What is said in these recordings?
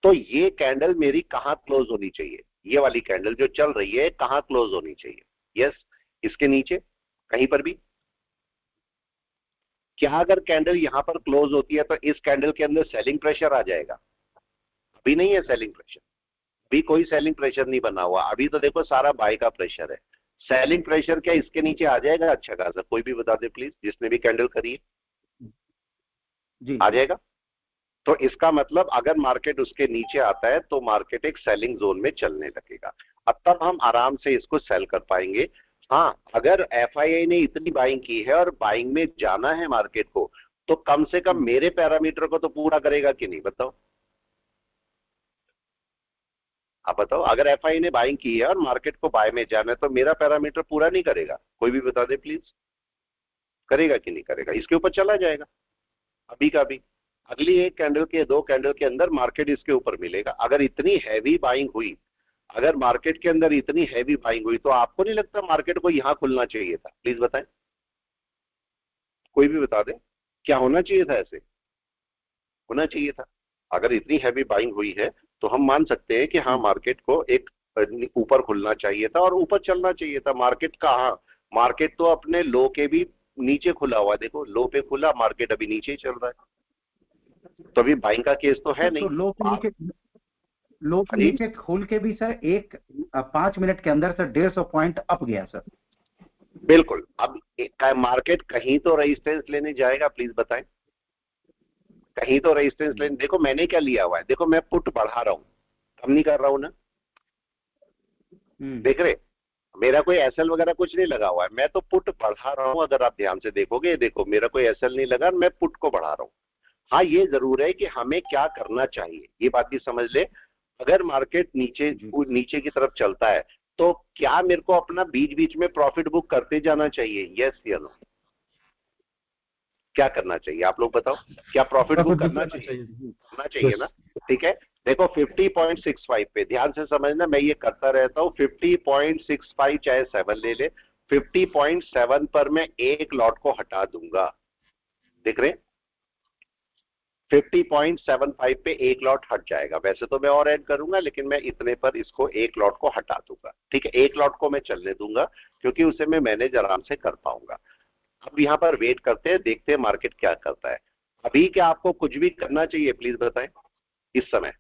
तो ये कैंडल मेरी कहां क्लोज होनी चाहिए, ये वाली कैंडल जो चल रही है कहां क्लोज होनी चाहिए? यस, इसके नीचे कहीं पर भी। क्या अगर कैंडल यहां पर क्लोज होती है तो इस कैंडल के अंदर सेलिंग प्रेशर आ जाएगा? अभी नहीं है सेलिंग प्रेशर, अभी कोई सेलिंग प्रेशर नहीं बना हुआ, अभी तो देखो सारा बाय का प्रेशर है। सेलिंग प्रेशर क्या इसके नीचे आ जाएगा? अच्छा खासा, कोई भी बता दे प्लीज, जिसने भी कैंडल करी है। जी आ जाएगा। तो इसका मतलब अगर मार्केट उसके नीचे आता है तो मार्केट एक सेलिंग जोन में चलने लगेगा, अब तब हम आराम से इसको सेल कर पाएंगे। हाँ, अगर एफआईआई ने इतनी बाइंग की है और बाइंग में जाना है मार्केट को, तो कम से कम मेरे पैरामीटर को तो पूरा करेगा कि नहीं, बताओ। आप बताओ, अगर एफआई ने बाइंग की है और मार्केट को बाय में जाना है तो मेरा पैरामीटर पूरा नहीं करेगा? कोई भी बता दे प्लीज, करेगा कि नहीं करेगा? इसके ऊपर चला जाएगा अभी का अभी, अगली एक कैंडल के दो कैंडल के अंदर मार्केट इसके ऊपर मिलेगा। अगर इतनी हैवी बाइंग हुई, अगर मार्केट के अंदर इतनी हैवी बाइंग हुई, तो आपको नहीं लगता मार्केट को यहां खुलना चाहिए था? प्लीज बताएं, कोई भी बता दे, क्या होना चाहिए था? ऐसे होना चाहिए था। अगर इतनी हैवी बाइंग हुई है तो हम मान सकते हैं कि हाँ, मार्केट को एक ऊपर खुलना चाहिए था और ऊपर चलना चाहिए था। मार्केट कहाँ, मार्केट तो अपने लो के भी नीचे खुला हुआ है, देखो लो पे खुला, मार्केट अभी नीचे ही चल रहा है, तो अभी बाइंग का केस तो है नहीं। तो लो के नीचे खोल के भी सर 5 मिनट के अंदर सर 150 पॉइंट अप गया सर। बिल्कुल। अब मार्केट कहीं तो रेजिस्टेंस लेने जाएगा, प्लीज बताएं, कहीं तो रेजिस्टेंस लेने। देखो मैंने क्या लिया हुआ है, देखो मैं पुट बढ़ा रहा हूं, कम नहीं कर रहा हूं ना, देख रहे, मेरा कोई एसएल वगैरह कुछ नहीं लगा हुआ है, मैं तो पुट बढ़ा रहा हूं। अगर आप ध्यान से देखोगे, देखो मेरा कोई एसएल नहीं लगा, मैं पुट को बढ़ा रहा हूं। हाँ, ये जरूर है कि हमें क्या करना चाहिए, ये बात भी समझ ले। अगर मार्केट नीचे नीचे की तरफ चलता है तो क्या मेरे को अपना बीच बीच में प्रॉफिट बुक करते जाना चाहिए? यस या नो? क्या करना चाहिए आप लोग बताओ, क्या प्रॉफिट बुक करना चाहिए? करना चाहिए ना? ठीक है, देखो 50.65 पे ध्यान से समझना, मैं ये करता रहता हूं। 50.65 चाहे 7 ले ले, 50.7 पर मैं एक लॉट को हटा दूंगा, देख रहे, 50.75 पे एक लॉट हट जाएगा। वैसे तो मैं और ऐड करूंगा, लेकिन मैं इतने पर इसको एक लॉट को हटा दूंगा। ठीक है, एक लॉट को मैं चलने दूंगा क्योंकि उसे मैं मैनेज आराम से कर पाऊंगा। अब यहां पर वेट करते हैं, देखते हैं मार्केट क्या करता है। अभी क्या आपको कुछ भी करना चाहिए, प्लीज बताएं, इस समय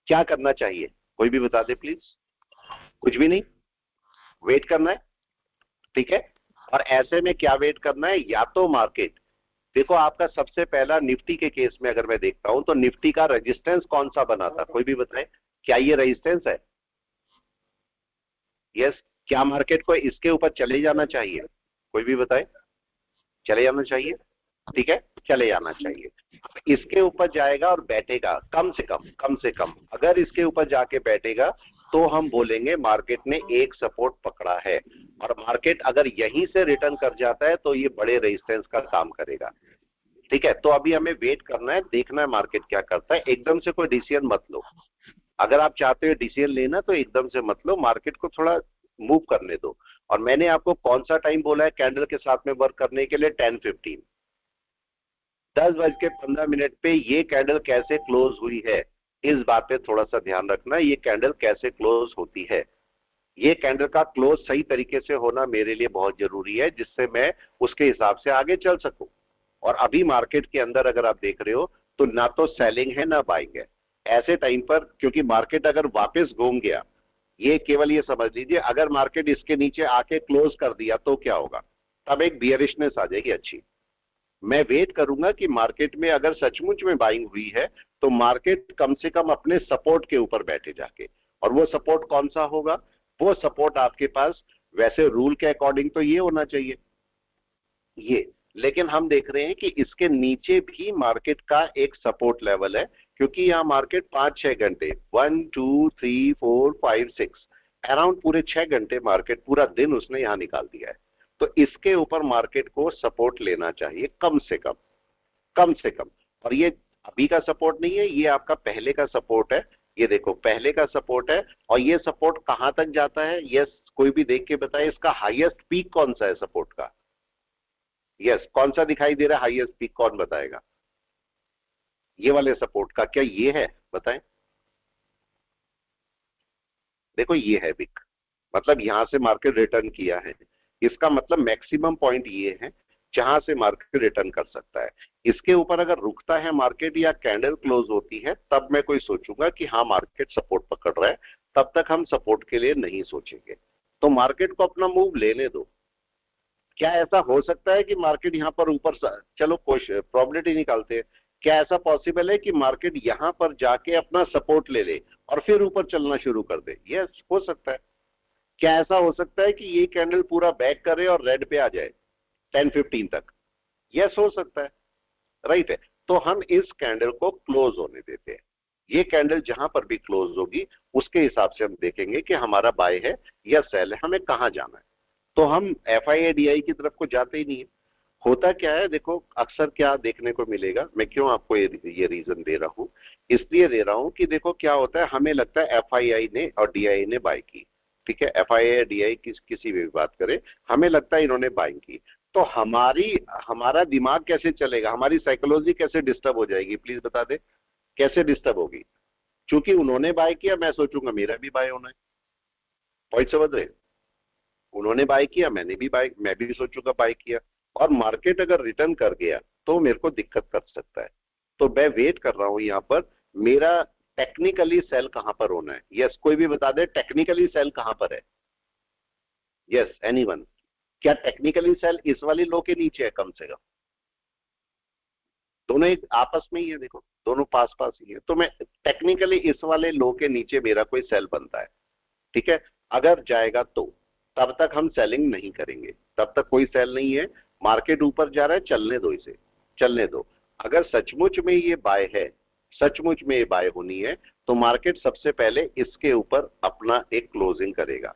क्या करना चाहिए? कोई भी बता दे प्लीज। कुछ भी नहीं, वेट करना है, ठीक है। और ऐसे में क्या वेट करना है, या तो मार्केट, देखो आपका सबसे पहला निफ्टी के केस में अगर मैं देखता हूं तो निफ्टी का रेजिस्टेंस कौन सा बना था? कोई भी बताए, क्या ये रेजिस्टेंस है? यस। क्या मार्केट को इसके ऊपर चले जाना चाहिए? कोई भी बताए, चले जाना चाहिए, ठीक है, चले जाना चाहिए। अब इसके ऊपर जाएगा और बैठेगा, कम से कम अगर इसके ऊपर जाके बैठेगा तो हम बोलेंगे मार्केट ने एक सपोर्ट पकड़ा है। और मार्केट अगर यहीं से रिटर्न कर जाता है तो ये बड़े रेजिस्टेंस का काम करेगा। ठीक है, तो अभी हमें वेट करना है, देखना है मार्केट क्या करता है। एकदम से कोई डिसीजन मत लो, अगर आप चाहते हो डिसीजन लेना तो एकदम से मत लो, मार्केट को थोड़ा मूव करने दो। और मैंने आपको कौन सा टाइम बोला है कैंडल के साथ में वर्क करने के लिए? 10:15, 10:15 पे ये कैंडल कैसे क्लोज हुई है, इस बात पे थोड़ा सा ध्यान रखना। ये कैंडल कैसे क्लोज होती है, ये कैंडल का क्लोज सही तरीके से होना मेरे लिए बहुत जरूरी है, जिससे मैं उसके हिसाब से आगे चल सकूं। और अभी मार्केट के अंदर अगर आप देख रहे हो तो ना तो सेलिंग है ना बाइंग है ऐसे टाइम पर, क्योंकि मार्केट अगर वापस घूम गया, ये केवल ये समझ लीजिए, अगर मार्केट इसके नीचे आके क्लोज कर दिया तो क्या होगा? तब एक बियरिशनेस आ जाएगी अच्छी। मैं वेट करूंगा कि मार्केट में अगर सचमुच में बाइंग हुई है तो मार्केट कम से कम अपने सपोर्ट के ऊपर बैठे जाके। और वो सपोर्ट कौन सा होगा? वो सपोर्ट आपके पास वैसे रूल के अकॉर्डिंग तो ये होना चाहिए, ये, लेकिन हम देख रहे हैं कि इसके नीचे भी मार्केट का एक सपोर्ट लेवल है, क्योंकि यहाँ मार्केट 5-6 घंटे 1 2 3 4 5 6 अराउंड पूरे 6 घंटे मार्केट पूरा दिन उसने यहाँ निकाल दिया है। तो इसके ऊपर मार्केट को सपोर्ट लेना चाहिए कम से कम, कम से कम। और ये अभी का सपोर्ट नहीं है, ये आपका पहले का सपोर्ट है। ये देखो पहले का सपोर्ट है, और ये सपोर्ट कहां तक जाता है? यस, कोई भी देख के बताए इसका हाईएस्ट पीक कौन सा है सपोर्ट का? यस, कौन सा दिखाई दे रहा है हाईएस्ट पीक, कौन बताएगा? ये वाले सपोर्ट का क्या ये है? बताएं। देखो ये है विक, मतलब यहां से मार्केट रिटर्न किया है, इसका मतलब मैक्सिमम पॉइंट ये है जहां से मार्केट रिटर्न कर सकता है। इसके ऊपर अगर रुकता है मार्केट या कैंडल क्लोज होती है तब मैं कोई सोचूंगा कि हाँ मार्केट सपोर्ट पकड़ रहा है, तब तक हम सपोर्ट के लिए नहीं सोचेंगे। तो मार्केट को अपना मूव लेने दो। क्या ऐसा हो सकता है कि मार्केट यहाँ पर ऊपर चलो प्रोबेबिलिटी निकालते हैं, क्या ऐसा पॉसिबल है कि मार्केट यहाँ पर जाके अपना सपोर्ट ले ले और फिर ऊपर चलना शुरू कर दे? यस, हो सकता है। क्या ऐसा हो सकता है कि ये कैंडल पूरा बैक करे और रेड पे आ जाए 10-15 तक? यस, हो सकता है, राइट है। तो हम इस कैंडल को क्लोज होने देते हैं। ये कैंडल जहां पर भी क्लोज होगी उसके हिसाब से हम देखेंगे कि हमारा बाय है या सेल है, हमें कहां जाना है। तो हम FII-DI की तरफ को जाते ही नहीं है। होता क्या है, देखो अक्सर क्या देखने को मिलेगा, मैं क्यों आपको ये रीजन दे रहा हूं, इसलिए दे रहा हूं कि देखो क्या होता है, हमें लगता है FII ने और DI ने बाय की, ठीक है, FII DI किसी भी बात करें, हमें लगता है इन्होंने बाइंग की। तो हमारा दिमाग कैसे चलेगा, हमारी साइकोलॉजी कैसे डिस्टर्ब हो जाएगी, प्लीज बता दे कैसे डिस्टर्ब होगी? क्योंकि उन्होंने बाय किया, मैं सोचूंगा मेरा भी बाय होना है। पॉइंट समझ रहे? उन्होंने बाय किया, मैं भी सोचूंगा बाय किया। और मार्केट अगर रिटर्न कर गया तो मेरे को दिक्कत कर सकता है। तो मैं वेट कर रहा हूं यहां पर, मेरा टेक्निकली सेल कहां पर होना है। यस, कोई भी बता दे टेक्निकली सेल कहां पर है। Yes, anyone? क्या टेक्निकली सेल इस वाली लो के नीचे है कम से कम? दोनों एक आपस में ही है, देखो दोनों पास पास ही है। तो मैं टेक्निकली इस वाले लो के नीचे मेरा कोई सेल बनता है, ठीक है। अगर जाएगा तो तब तक हम सेलिंग नहीं करेंगे, तब तक कोई सेल नहीं है। मार्केट ऊपर जा रहा है, चलने दो इसे, चलने दो। अगर सचमुच में ये बाय है, सचमुच में ये बाय होनी है, तो मार्केट सबसे पहले इसके ऊपर अपना एक क्लोजिंग करेगा,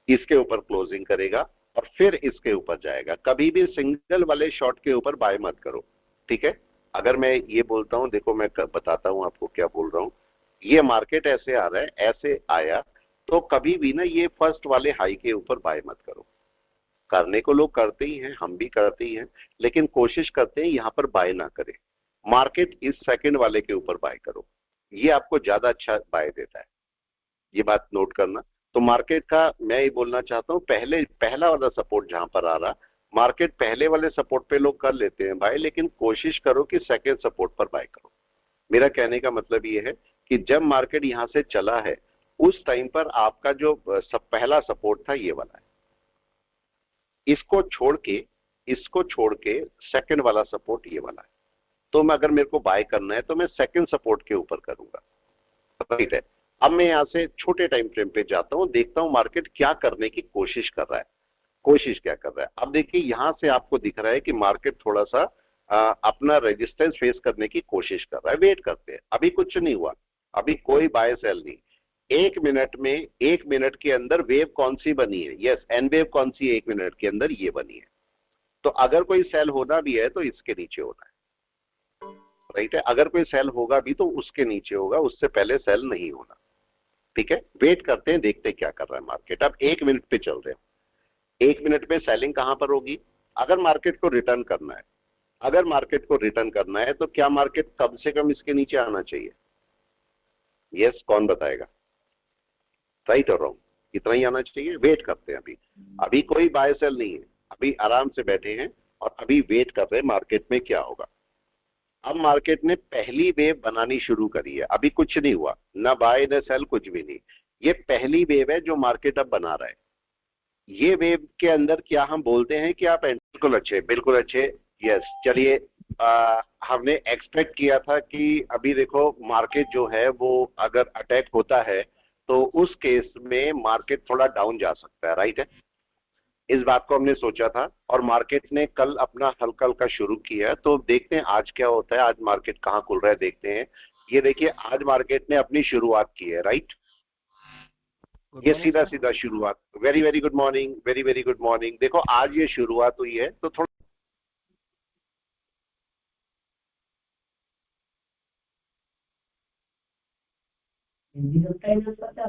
इसके ऊपर क्लोजिंग करेगा और फिर इसके ऊपर जाएगा। कभी भी सिंगल वाले शॉट के ऊपर बाय मत करो, ठीक है। अगर मैं ये बोलता हूं, देखो मैं बताता हूं आपको क्या बोल रहा हूं, ये मार्केट ऐसे आ रहा है, ऐसे आया, तो कभी भी ना ये फर्स्ट वाले हाई के ऊपर बाय मत करो। करने को लोग करते ही हैं, हम भी करते ही हैं, लेकिन कोशिश करते हैं यहां पर बाय ना करें। मार्केट इस सेकंड वाले के ऊपर बाय करो, ये आपको ज्यादा अच्छा बाय देता है, ये बात नोट करना। तो मार्केट का मैं ये बोलना चाहता हूं, पहला वाला सपोर्ट जहां पर आ रहा, मार्केट पहले वाले सपोर्ट पे लोग कर लेते हैं बाय, लेकिन कोशिश करो कि सेकंड सपोर्ट पर बाय करो। मेरा कहने का मतलब ये है कि जब मार्केट यहां से चला है उस टाइम पर आपका जो पहला सपोर्ट था ये वाला है, इसको छोड़ के सेकंड वाला सपोर्ट ये वाला है। तो मैं अगर मेरे को बाय करना है तो मैं सेकंड सपोर्ट के ऊपर करूंगा, राइट है। अब मैं यहां से छोटे टाइम फ्रेम पे जाता हूं, देखता हूं मार्केट क्या करने की कोशिश कर रहा है, कोशिश क्या कर रहा है। अब देखिए यहां से आपको दिख रहा है कि मार्केट थोड़ा सा अपना रेजिस्टेंस फेस करने की कोशिश कर रहा है। वेट करते हैं, अभी कुछ नहीं हुआ, अभी कोई बाय सेल नहीं। 1 मिनट में, 1 मिनट के अंदर वेव कौन सी बनी है? यस, एन वेव कौन सी है 1 मिनट के अंदर? ये बनी है। तो अगर कोई सेल होना भी है तो इसके नीचे होना है, राइट है। अगर कोई सेल होगा भी तो उसके नीचे होगा, उससे पहले सेल नहीं होना, ठीक है। वेट करते हैं, देखते हैं क्या कर रहा है मार्केट। अब 1 मिनट पे चल रहे हैं, 1 मिनट में सेलिंग कहां पर होगी? अगर मार्केट को रिटर्न करना है, अगर मार्केट को रिटर्न करना है तो क्या मार्केट कम से कम इसके नीचे आना चाहिए? यस, कौन बताएगा, राइट और रॉन्ग? इतना ही आना चाहिए। वेट करते हैं, अभी अभी कोई बाय सेल नहीं है, अभी आराम से बैठे हैं और अभी वेट कर रहे हैं मार्केट में क्या होगा। अब मार्केट ने पहली वेव बनानी शुरू करी है, अभी कुछ नहीं हुआ, ना बाय ना सेल, कुछ भी नहीं। ये पहली वेव है जो मार्केट अब बना रहा है। ये वेव के अंदर क्या हम बोलते हैं कि आप बिल्कुल अच्छे, बिल्कुल अच्छे। यस, चलिए, हमने एक्सपेक्ट किया था कि अभी देखो मार्केट जो है वो अगर अटैक होता है तो उस केस में मार्केट थोड़ा डाउन जा सकता है, राइट है। इस बात को हमने सोचा था और मार्केट ने कल अपना हल्का हल्का शुरू किया। तो देखते हैं आज क्या होता है, आज मार्केट कहाँ खुल रहा है देखते हैं। ये देखिए आज मार्केट ने अपनी शुरुआत की है, राइट। ये सीधा सीधा शुरुआत। Very very good morning, very very good morning. देखो आज ये शुरुआत हुई है तो थोड़ा हिंदी लगता है ना,